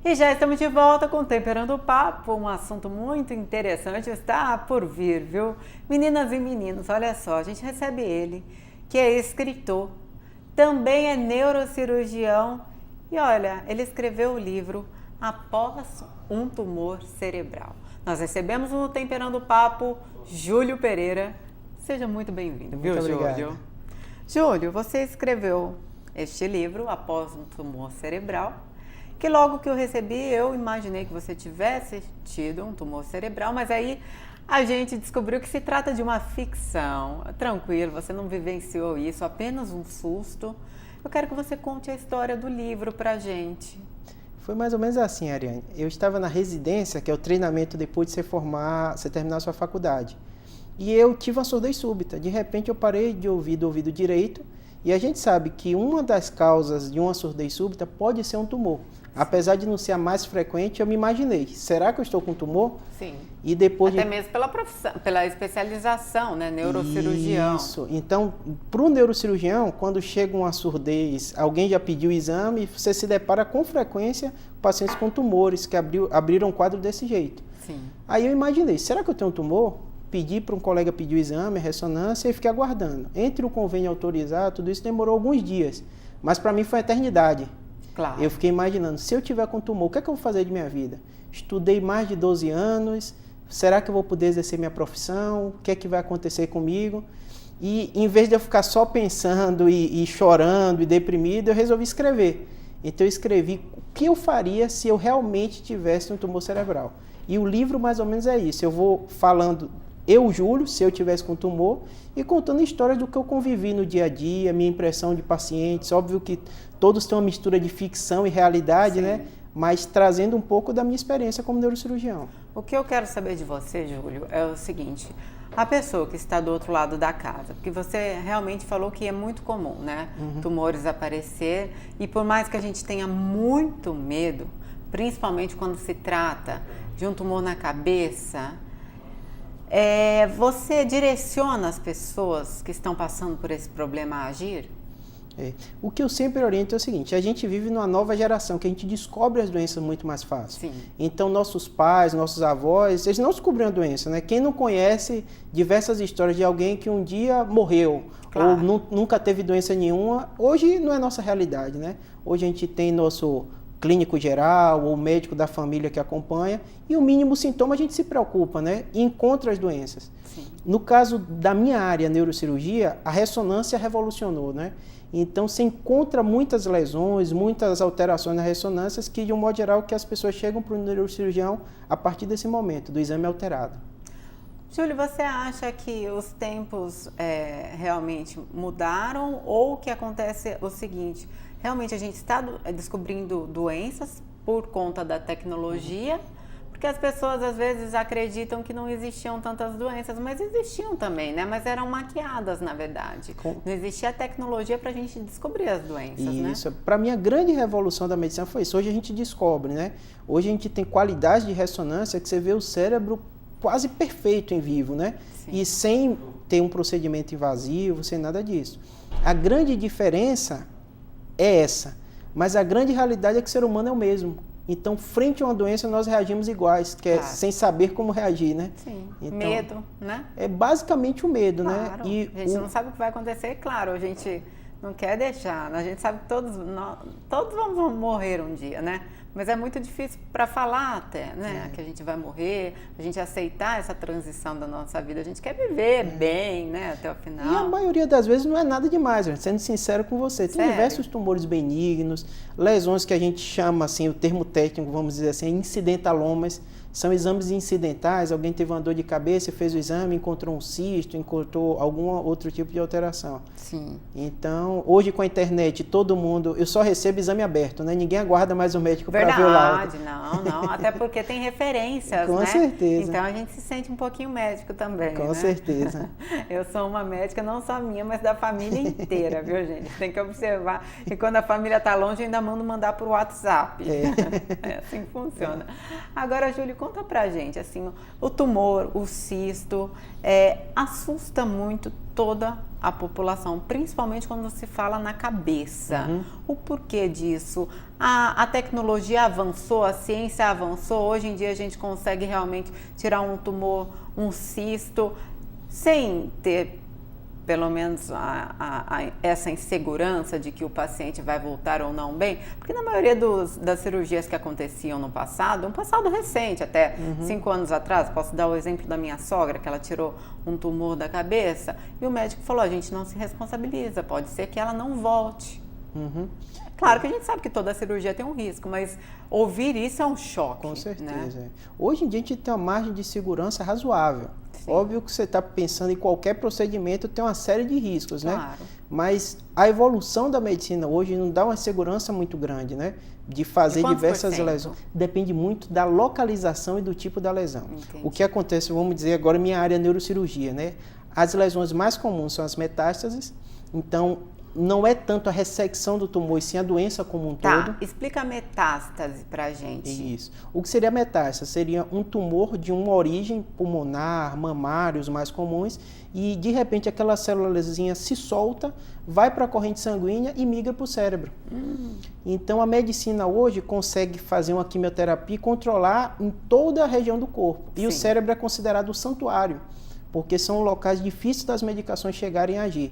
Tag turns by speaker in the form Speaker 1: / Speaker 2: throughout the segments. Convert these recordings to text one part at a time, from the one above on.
Speaker 1: E já estamos de volta com Temperando o Papo, um assunto muito interessante está por vir, viu? Meninas e meninos, olha só, a gente recebe ele, que é escritor, também é neurocirurgião e olha, ele escreveu o livro Após um Tumor Cerebral. Nós recebemos no Temperando o Papo Júlio Pereira. Seja muito bem-vindo, viu, Júlio? Júlio, você escreveu este livro, Após um Tumor Cerebral, que logo que eu recebi, eu imaginei que você tivesse tido um tumor cerebral, mas aí a gente descobriu que se trata de uma ficção. Tranquilo, você não vivenciou isso, apenas um susto. Eu quero que você conte a história do livro pra gente.
Speaker 2: Foi mais ou menos assim, Ariane. Eu estava na residência, que é o treinamento depois de você terminar a sua faculdade. E eu tive uma surdez súbita. De repente eu parei de ouvir do ouvido direito. E a gente sabe que uma das causas de uma surdez súbita pode ser um tumor. Apesar de não ser a mais frequente, eu me imaginei, será que eu estou com tumor?
Speaker 1: Sim.
Speaker 2: E depois
Speaker 1: até mesmo pela profissão, pela especialização, né? Neurocirurgião.
Speaker 2: Isso. Então, para o neurocirurgião, quando chega uma surdez, alguém já pediu o exame, você se depara com frequência pacientes com tumores que abriram um quadro desse jeito.
Speaker 1: Sim.
Speaker 2: Aí eu imaginei, será que eu tenho um tumor? Pedi para um colega pedir o exame, a ressonância e fiquei aguardando. Entre o convênio autorizar, tudo isso demorou alguns dias, mas para mim foi uma eternidade.
Speaker 1: Claro.
Speaker 2: Eu fiquei imaginando, se eu tiver com tumor, o que é que eu vou fazer de minha vida? Estudei mais de 12 anos, será que eu vou poder exercer minha profissão? O que é que vai acontecer comigo? E em vez de eu ficar só pensando e chorando e deprimido, eu resolvi escrever. Então eu escrevi o que eu faria se eu realmente tivesse um tumor cerebral. E o livro mais ou menos é isso, eu vou falando... Eu, Júlio, se eu tivesse com tumor, e contando histórias do que eu convivi no dia a dia, minha impressão de pacientes. Óbvio que todos têm uma mistura de ficção e realidade, sim, né? Mas trazendo um pouco da minha experiência como neurocirurgião.
Speaker 1: O que eu quero saber de você, Júlio, é o seguinte: a pessoa que está do outro lado da casa, porque você realmente falou que é muito comum, né? Tumores aparecer, e por mais que a gente tenha muito medo, principalmente quando se trata de um tumor na cabeça, você direciona as pessoas que estão passando por esse problema a agir?
Speaker 2: O que eu sempre oriento é o seguinte, a gente vive numa nova geração, que a gente descobre as doenças muito mais fácil.
Speaker 1: Sim.
Speaker 2: Então, nossos pais, nossos avós, eles não descobriram a doença, né? Quem não conhece diversas histórias de alguém que um dia morreu, claro, ou nunca teve doença nenhuma, hoje não é nossa realidade, né? Hoje a gente tem nosso clínico geral ou médico da família que acompanha, e o mínimo sintoma a gente se preocupa, né? E encontra as doenças. Sim. No caso da minha área, neurocirurgia, a ressonância revolucionou, né? Então, se encontra muitas lesões, muitas alterações nas ressonâncias que, de um modo geral, que as pessoas chegam para o neurocirurgião a partir desse momento, do exame alterado.
Speaker 1: Júlio, você acha que os tempos realmente mudaram, ou o que acontece é o seguinte: realmente a gente está descobrindo doenças por conta da tecnologia, porque as pessoas às vezes acreditam que não existiam tantas doenças, mas existiam também, né? Mas eram maquiadas, na verdade. Não existia tecnologia para a gente descobrir as doenças, né?
Speaker 2: Isso. Para mim, a grande revolução da medicina foi isso. Hoje a gente descobre, né? Hoje a gente tem qualidade de ressonância que você vê o cérebro quase perfeito em vivo, né? Sim. E sem ter um procedimento invasivo, sem nada disso. A grande diferença é essa, mas a grande realidade é que o ser humano é o mesmo. Então, frente a uma doença, nós reagimos iguais, que é sem saber como reagir, né?
Speaker 1: Sim,
Speaker 2: então,
Speaker 1: medo, né?
Speaker 2: É basicamente o medo,
Speaker 1: claro,
Speaker 2: né? E
Speaker 1: a gente não sabe o que vai acontecer, claro, a gente não quer deixar, a gente sabe que todos vamos morrer um dia, né? Mas é muito difícil para falar até, né? Que a gente vai morrer, a gente aceitar essa transição da nossa vida. A gente quer viver bem, né? Até o final.
Speaker 2: E a maioria das vezes não é nada demais, gente. Sendo sincero com você. Tem diversos tumores benignos, lesões que a gente chama, assim, o termo técnico, vamos dizer assim, incidentalomas. São exames incidentais, alguém teve uma dor de cabeça, fez o exame, encontrou um cisto, encontrou algum outro tipo de alteração.
Speaker 1: Sim.
Speaker 2: Então, hoje com a internet, todo mundo... Eu só recebo exame aberto, né? Ninguém aguarda mais o médico para ver o laudo.
Speaker 1: Verdade, não. Até porque tem referências,
Speaker 2: com
Speaker 1: né?
Speaker 2: certeza.
Speaker 1: Então, a gente se sente um pouquinho médico também,
Speaker 2: com
Speaker 1: né?
Speaker 2: certeza.
Speaker 1: Eu sou uma médica, não só minha, mas da família inteira, viu, gente? Tem que observar. E quando a família está longe, eu ainda mando mandar por WhatsApp. É assim que funciona. Agora, Júlio, conta pra gente, assim, o tumor, o cisto, assusta muito toda a população, principalmente quando se fala na cabeça. O porquê disso? A tecnologia avançou, a ciência avançou, hoje em dia a gente consegue realmente tirar um tumor, um cisto, sem ter pelo menos essa insegurança de que o paciente vai voltar ou não bem, porque na maioria das cirurgias que aconteciam no passado, um passado recente, até 5 anos atrás, posso dar o exemplo da minha sogra, que ela tirou um tumor da cabeça, e o médico falou, a gente não se responsabiliza, pode ser que ela não volte. Claro que a gente sabe que toda cirurgia tem um risco, mas ouvir isso é um choque.
Speaker 2: Com certeza.
Speaker 1: Né?
Speaker 2: Hoje em dia a gente tem uma margem de segurança razoável. Sim. Óbvio que você está pensando em qualquer procedimento, tem uma série de riscos, né?
Speaker 1: Claro.
Speaker 2: Mas a evolução da medicina hoje não dá uma segurança muito grande, né? De fazer diversas lesões. Depende muito da localização e do tipo da lesão.
Speaker 1: Entendi.
Speaker 2: O que acontece, vamos dizer agora, minha área é neurocirurgia, né? As lesões mais comuns são as metástases, então não é tanto a ressecção do tumor, e sim a doença como um todo.
Speaker 1: Explica a metástase pra gente.
Speaker 2: Isso. O que seria metástase? Seria um tumor de uma origem pulmonar, mamária, os mais comuns, e de repente aquela célulazinha se solta, vai para a corrente sanguínea e migra para o cérebro. Então a medicina hoje consegue fazer uma quimioterapia e controlar em toda a região do corpo. E o cérebro é considerado um santuário, porque são locais difíceis das medicações chegarem a agir.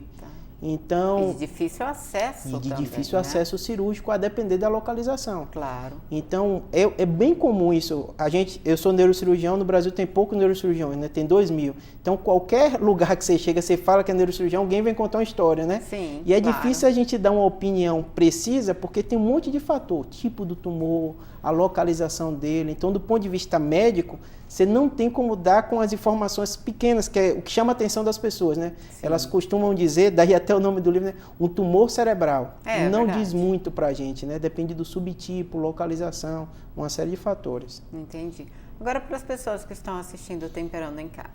Speaker 2: Então,
Speaker 1: e de difícil acesso
Speaker 2: de
Speaker 1: também,
Speaker 2: difícil acesso cirúrgico, a depender da localização.
Speaker 1: Claro.
Speaker 2: Então, é bem comum isso. Eu sou neurocirurgião, no Brasil tem pouco neurocirurgião, né? Tem 2.000. Então, qualquer lugar que você chega, você fala que é neurocirurgião, alguém vem contar uma história, né?
Speaker 1: Sim,
Speaker 2: e é difícil a gente dar uma opinião precisa, porque tem um monte de fator, tipo do tumor, a localização dele. Então, do ponto de vista médico, você não tem como dar com as informações pequenas, que é o que chama a atenção das pessoas, né? Sim. Elas costumam dizer, daí até o nome do livro, né? Um tumor cerebral. Não diz muito pra gente, né? Depende do subtipo, localização, uma série de fatores.
Speaker 1: Entendi. Agora, para as pessoas que estão assistindo Temperando em Casa,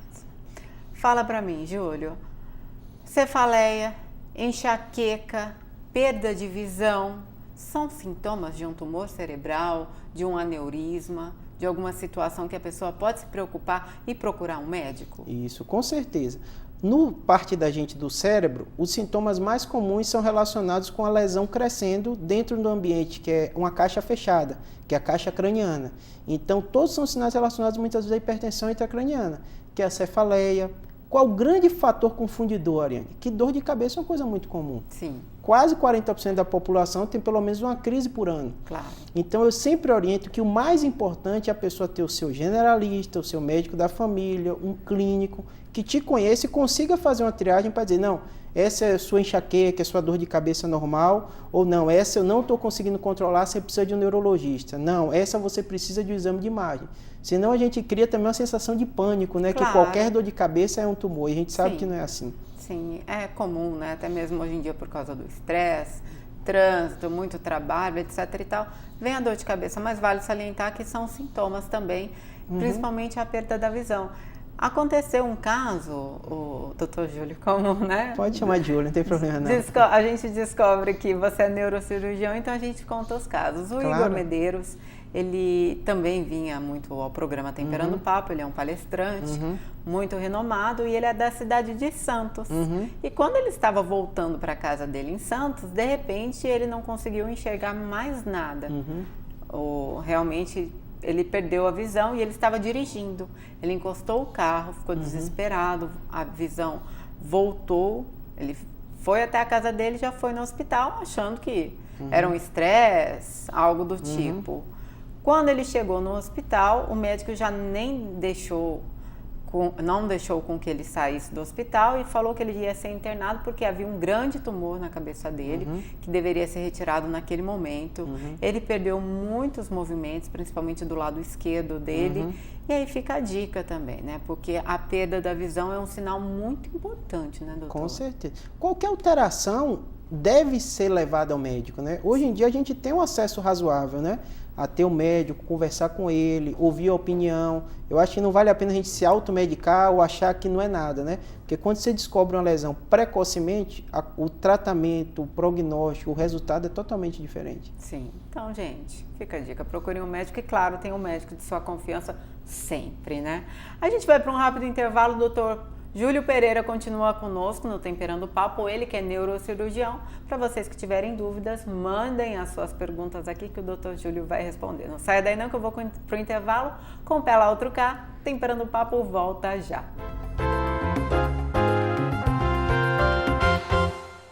Speaker 1: fala pra mim, Júlio, cefaleia, enxaqueca, perda de visão, são sintomas de um tumor cerebral, de um aneurisma, de alguma situação que a pessoa pode se preocupar e procurar um médico?
Speaker 2: Isso, com certeza. No parte da gente do cérebro, os sintomas mais comuns são relacionados com a lesão crescendo dentro do ambiente, que é uma caixa fechada, que é a caixa craniana. Então, todos são sinais relacionados muitas vezes à hipertensão intracraniana, que é a cefaleia. Qual o grande fator confundidor, Ariane? Que dor de cabeça é uma coisa muito comum.
Speaker 1: Sim.
Speaker 2: Quase 40% da população tem pelo menos uma crise por ano.
Speaker 1: Claro.
Speaker 2: Então, eu sempre oriento que o mais importante é a pessoa ter o seu generalista, o seu médico da família, um clínico, que te conheça e consiga fazer uma triagem para dizer, não, essa é a sua enxaqueca, é a sua dor de cabeça normal, ou não, essa eu não estou conseguindo controlar, você precisa de um neurologista. Não, essa você precisa de um exame de imagem. Senão a gente cria também uma sensação de pânico, né?
Speaker 1: Claro.
Speaker 2: Que qualquer dor de cabeça é um tumor, e a gente sabe que não é assim.
Speaker 1: Sim, é comum, né? Até mesmo hoje em dia por causa do estresse, trânsito, muito trabalho, etc e tal, vem a dor de cabeça, mas vale salientar que são sintomas também, principalmente a perda da visão. Aconteceu um caso, o doutor Júlio, como, né?
Speaker 2: Pode chamar de Júlio, não tem problema não.
Speaker 1: A gente descobre que você é neurocirurgião, então a gente conta os casos. O Igor Medeiros, ele também vinha muito ao programa Temperando Papo, ele é um palestrante muito renomado e ele é da cidade de Santos. E quando ele estava voltando para a casa dele em Santos, de repente ele não conseguiu enxergar mais nada. Realmente ele perdeu a visão e ele estava dirigindo. Ele encostou o carro, ficou desesperado, a visão voltou, ele foi até a casa dele, já foi no hospital achando que era um estresse, algo do tipo. Quando ele chegou no hospital, o médico já não deixou com que ele saísse do hospital e falou que ele ia ser internado porque havia um grande tumor na cabeça dele, que deveria ser retirado naquele momento. Ele perdeu muitos movimentos, principalmente do lado esquerdo dele. E aí fica a dica também, né? Porque a perda da visão é um sinal muito importante, né, doutor?
Speaker 2: Com certeza. Qualquer alteração deve ser levada ao médico, né? Hoje em dia a gente tem um acesso razoável, né? A ter o médico, conversar com ele, ouvir a opinião. Eu acho que não vale a pena a gente se automedicar ou achar que não é nada, né? Porque quando você descobre uma lesão precocemente, o tratamento, o prognóstico, o resultado é totalmente diferente.
Speaker 1: Sim. Então, gente, fica a dica. Procure um médico e, claro, tem um médico de sua confiança sempre, né? A gente vai para um rápido intervalo, doutor. Júlio Pereira continua conosco no Temperando o Papo, ele que é neurocirurgião. Para vocês que tiverem dúvidas, mandem as suas perguntas aqui que o Dr. Júlio vai responder. Não saia daí não que eu vou pro intervalo com o Pé Lá Outro Cá. Temperando o Papo volta já.